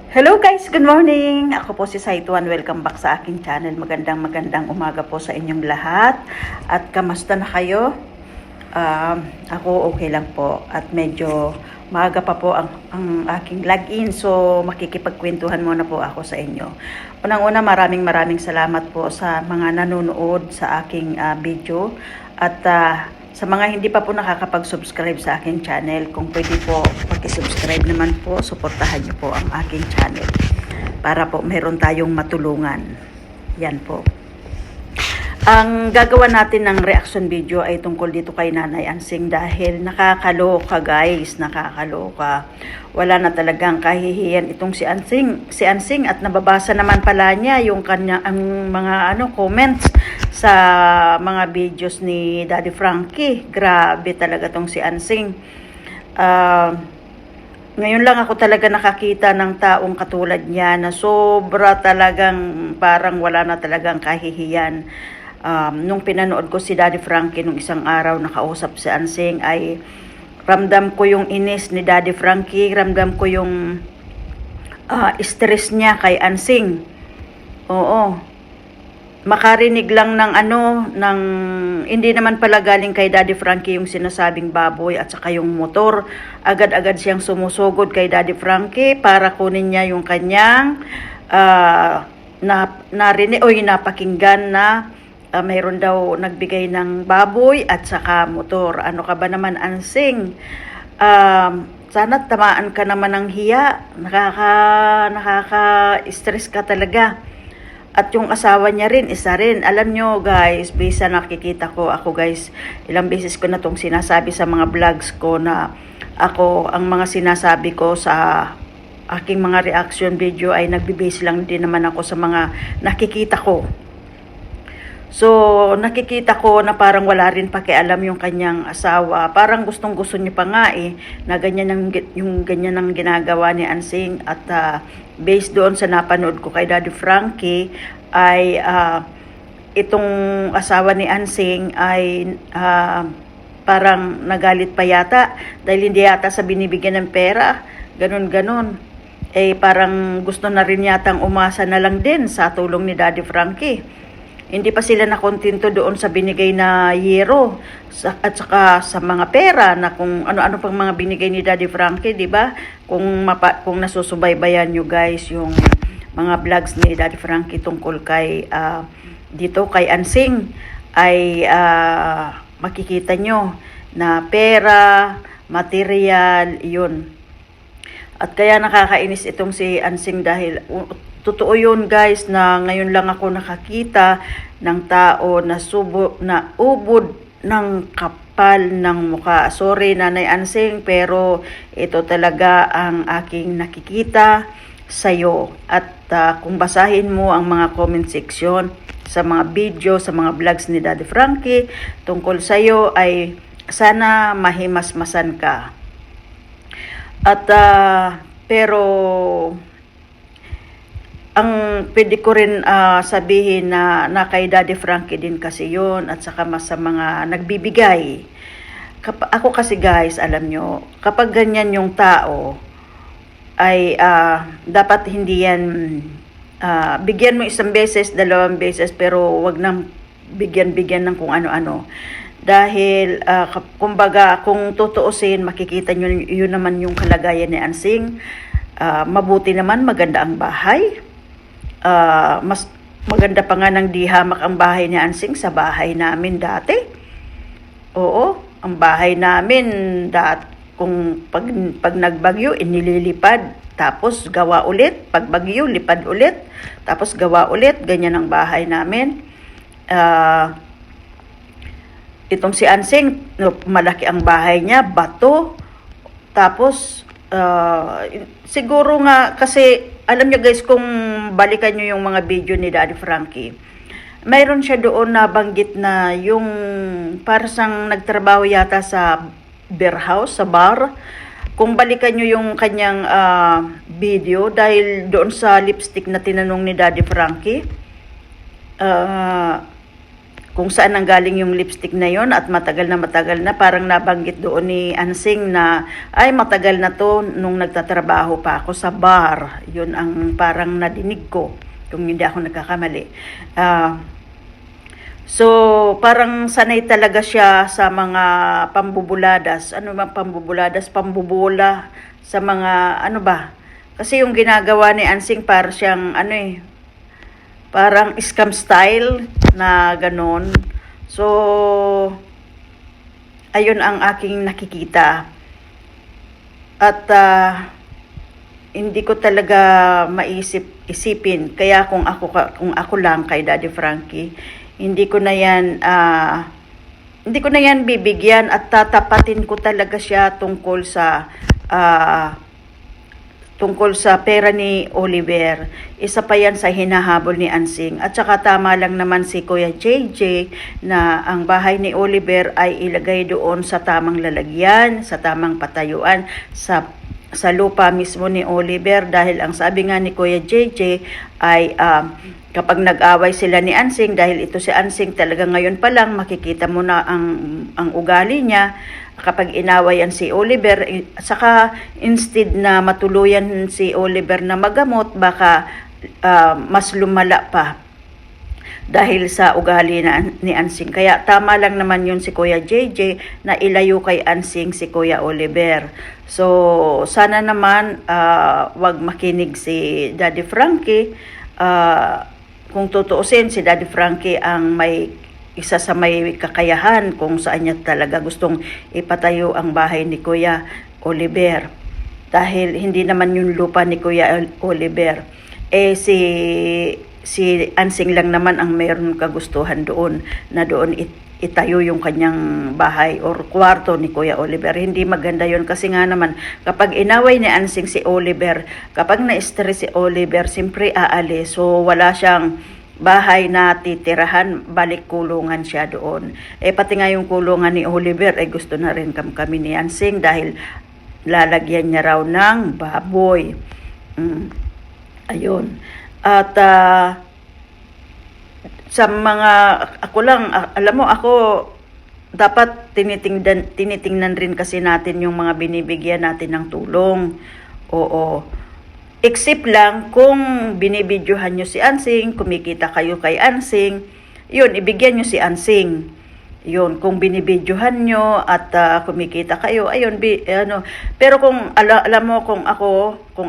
Hello guys, good morning! Ako po si Saituan. Welcome back sa aking channel. Magandang umaga po sa inyong lahat. At kamusta na kayo? Ako okay lang po. At medyo maaga pa po ang aking login. So makikipagkwentuhan muna po ako sa inyo. Unang-una, maraming salamat po sa mga nanonood sa aking video. At sa mga hindi pa po nakakapag-subscribe sa aking channel, kung pwede po, pag-subscribe naman po, suportahan niyo po ang aking channel para po meron tayong matulungan. Yan po. Ang gagawa natin ng reaction video ay tungkol dito kay Nanay Ansing dahil nakakaloka guys, nakakaloka. Wala na talagang kahihiyan itong si Ansing at nababasa naman pala niya yung ang mga comments sa mga videos ni Daddy Frankie. Grabe talaga tong si Ansing. Ngayon lang ako talaga nakakita ng taong katulad niya na sobra talagang parang wala na talagang kahihiyan. Nung pinanood ko si Daddy Frankie nung isang araw nakausap si Ansing ay ramdam ko yung inis ni Daddy Frankie, ramdam ko yung stress niya kay Ansing. Oo. Makarinig lang ng ng hindi naman pala galing kay Daddy Frankie yung sinasabing baboy at saka yung motor. Agad-agad siyang sumusugod kay Daddy Frankie para kunin niya yung kanyang napakinggan na mayroon daw nagbigay ng baboy at saka motor. Ano ka ba naman, Ansing? Sana tamaan ka naman ng hiya. Nakaka-stress ka talaga. At yung asawa niya rin, isa rin. Alam nyo guys, based sa nakikita ko, ako guys, ilang beses ko na itong sinasabi sa mga vlogs ko na ako, ang mga sinasabi ko sa aking mga reaction video ay nagbe-base lang din naman ako sa mga nakikita ko. So, nakikita ko na parang wala rin pakialam yung kanyang asawa. Parang gustong-gusto niya pa nga na ganyan yung ganyan ang ginagawa ni Ansing. At based doon sa napanood ko kay Daddy Frankie, ay itong asawa ni Ansing ay parang nagalit pa yata dahil hindi yata sa binibigyan ng pera. Ganon. Parang gusto na rin yatang umasa na lang din sa tulong ni Daddy Frankie. Hindi pa sila nakontento doon sa binigay na yero at saka sa mga pera na kung ano-ano pang mga binigay ni Daddy Frankie, di ba? Kung nasusubaybayan nyo guys yung mga vlogs ni Daddy Frankie tungkol kay dito kay Ansing ay makikita nyo na pera, material, yun. At kaya nakakainis itong si Ansing dahil totoo yun guys na ngayon lang ako nakakita ng tao na ubod ng kapal ng mukha. Sorry Nanay Ansing, pero ito talaga ang aking nakikita sa'yo. At kung basahin mo ang mga comment section sa mga video, sa mga vlogs ni Daddy Frankie tungkol sa'yo ay sana mahimasmasan ka. At pero ang pwede ko rin sabihin na kay Daddy Frankie din kasi yun at saka mas sa mga nagbibigay. Ako kasi guys, alam nyo, kapag ganyan yung tao ay dapat hindi yan bigyan mo isang beses, dalawang beses, pero wag nang bigyan ng kung ano-ano. Dahil kumbaga kung tutuusin, makikita nyo yun naman yung kalagayan ni Ansing. Mabuti naman, maganda ang bahay. Mas maganda pa nga ng dihamak ang bahay ni Ansing sa bahay namin dati. Oo, ang bahay namin kung pag nagbagyo inililipad, tapos gawa ulit, pag bagyo lipad ulit, tapos gawa ulit, ganyan ang bahay namin. Itong si Ansing, malaki ang bahay niya, bato, tapos siguro nga kasi alam nyo guys, kung balikan nyo yung mga video ni Daddy Frankie, mayroon siya doon na banggit na yung parang nagtrabaho yata sa beer house, sa bar. Kung balikan nyo yung kanyang video, dahil doon sa lipstick na tinanong ni Daddy Frankie, kung saan nanggaling yung lipstick na yon, at matagal na parang nabanggit doon ni Ansing na ay matagal na to nung nagtatrabaho pa ako sa bar. Yun ang parang nadinig ko kung hindi ako nagkakamali. So parang sanay talaga siya sa mga pambubuladas. Ano ba pambubuladas? Pambubola sa mga ano ba? Kasi yung ginagawa ni Ansing para siyang ano parang scam style na ganon. So, ayun ang aking nakikita. At hindi ko talaga isipin. Kaya kung ako lang kay Daddy Frankie, hindi ko na yan bibigyan at tatapatin ko talaga siya tungkol sa pera ni Oliver. Isa pa yan sa hinahabol ni Ansing. At saka tama lang naman si Kuya JJ na ang bahay ni Oliver ay ilagay doon sa tamang lalagyan, sa tamang patayuan, sa lupa mismo ni Oliver. Dahil ang sabi nga ni Kuya JJ ay kapag nag-away sila ni Ansing, dahil ito si Ansing talaga ngayon pa lang, makikita mo na ang ugali niya. Kapag inawayan si Oliver, saka instead na matuluyan si Oliver na magamot, baka mas lumala pa dahil sa ugali ni Ansing. Kaya tama lang naman yun si Kuya JJ na ilayo kay Ansing si Kuya Oliver. So sana naman wag makinig si Daddy Frankie. Kung tutuusin, si Daddy Frankie ang isa sa may kakayahan kung saan niya talaga gustong ipatayo ang bahay ni Kuya Oliver. Dahil hindi naman yung lupa ni Kuya Oliver. Si Ansing lang naman ang mayroon kagustuhan doon, na doon itayo yung kanyang bahay or kwarto ni Kuya Oliver. Hindi maganda yon kasi nga naman, kapag inaway ni Ansing si Oliver, kapag na-stress si Oliver, siyempre aalis. So wala siyang bahay na titirahan, balik kulungan siya doon. Pati nga yung kulungan ni Oliver, gusto na rin kami ni Ansing dahil lalagyan niya raw ng baboy. Ayun. At sa mga, ako lang, alam mo, ako, dapat tinitingnan rin kasi natin yung mga binibigyan natin ng tulong. Oo. Except lang kung binibidyohan nyo si Ansing, kumikita kayo kay Ansing, yun, ibigyan nyo si Ansing. Yun, kung binibidyohan nyo at kumikita kayo, ayun, pero kung alam mo kung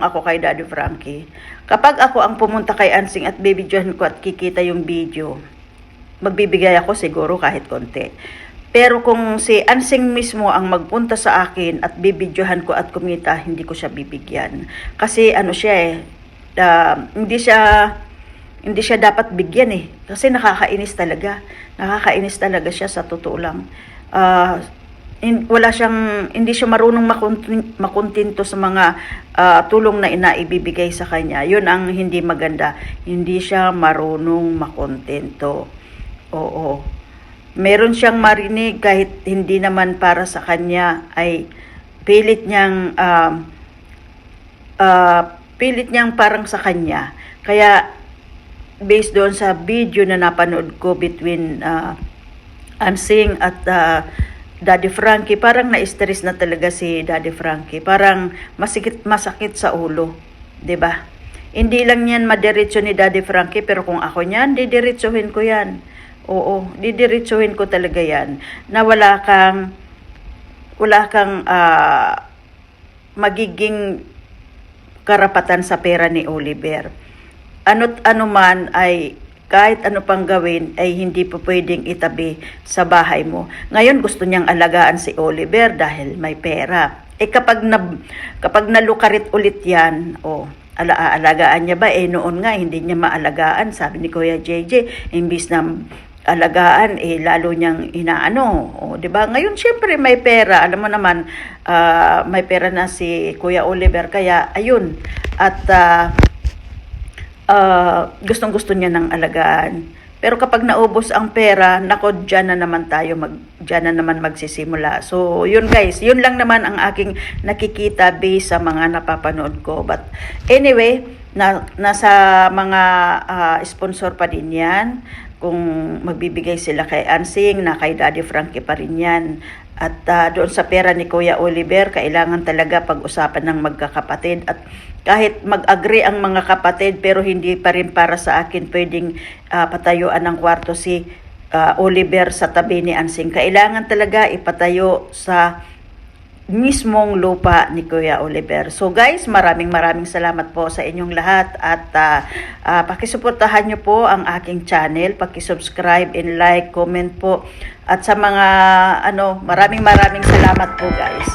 ako kay Daddy Frankie, kapag ako ang pumunta kay Ansing at bibidyohan ko at kikita yung video, magbibigay ako siguro kahit konti. Pero kung si Ansing mismo ang magpunta sa akin at bibidyohan ko at kumita, hindi ko siya bibigyan. Kasi ano siya hindi siya dapat bigyan Kasi nakakainis talaga. Nakakainis talaga siya sa totoo lang. Hindi siya marunong makontento sa mga tulong na inaibibigay sa kanya. Yun ang hindi maganda. Hindi siya marunong makontento. Oo. Meron siyang marinig kahit hindi naman para sa kanya, ay pilit niyang parang sa kanya. Kaya based doon sa video na napanood ko between Ansing at Daddy Frankie, parang na-stress na talaga si Daddy Frankie. Parang masakit sa ulo, 'di ba? Hindi lang 'yan madiretso ni Daddy Frankie, pero kung ako niyan, didiretsuhin ko 'yan. Oo, didiretsuhin ko talaga 'yan. Na wala kang magiging karapatan sa pera ni Oliver. Ano't ano man ay kahit ano pang gawin ay hindi po pwedeng itabi sa bahay mo. Ngayon gusto niyang alagaan si Oliver dahil may pera. Kapag nalukarit ulit yan, alagaan niya ba? Noon nga hindi niya maalagaan. Sabi ni Kuya JJ, imbis na alagaan, lalo niyang inaano. 'Di ba? Ngayon syempre may pera. Alam mo naman, may pera na si Kuya Oliver, kaya ayun. At gustong-gusto niya ng alagaan. Pero kapag naubos ang pera, nako, dyan na naman magsisimula. So, yun guys, yun lang naman ang aking nakikita based sa mga napapanood ko. But anyway, nasa mga sponsor pa din yan. kung magbibigay sila kay Ansing na kay Daddy Frankie pa rin yan. At doon sa pera ni Kuya Oliver, kailangan talaga pag-usapan ng magkakapatid. At kahit mag-agree ang mga kapatid, pero hindi pa rin para sa akin pwedeng patayuan ng kwarto si Oliver sa tabi ni Ansing. Kailangan talaga ipatayo sa mismong lupa ni Kuya Oliver. So guys, maraming salamat po sa inyong lahat at pakisuportahan nyo po ang aking channel, pakisubscribe and like, comment po. At sa mga maraming salamat po guys.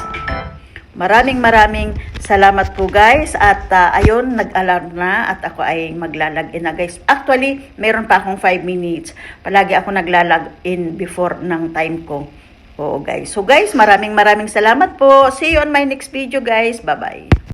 Maraming salamat po guys at ayun, nag-alarm na at ako ay maglalag-in na guys. Actually, meron pa akong 5 minutes. Palagi ako naglalag-in before ng time ko. Oo guys. So guys, maraming salamat po. See you on my next video guys. Bye-bye.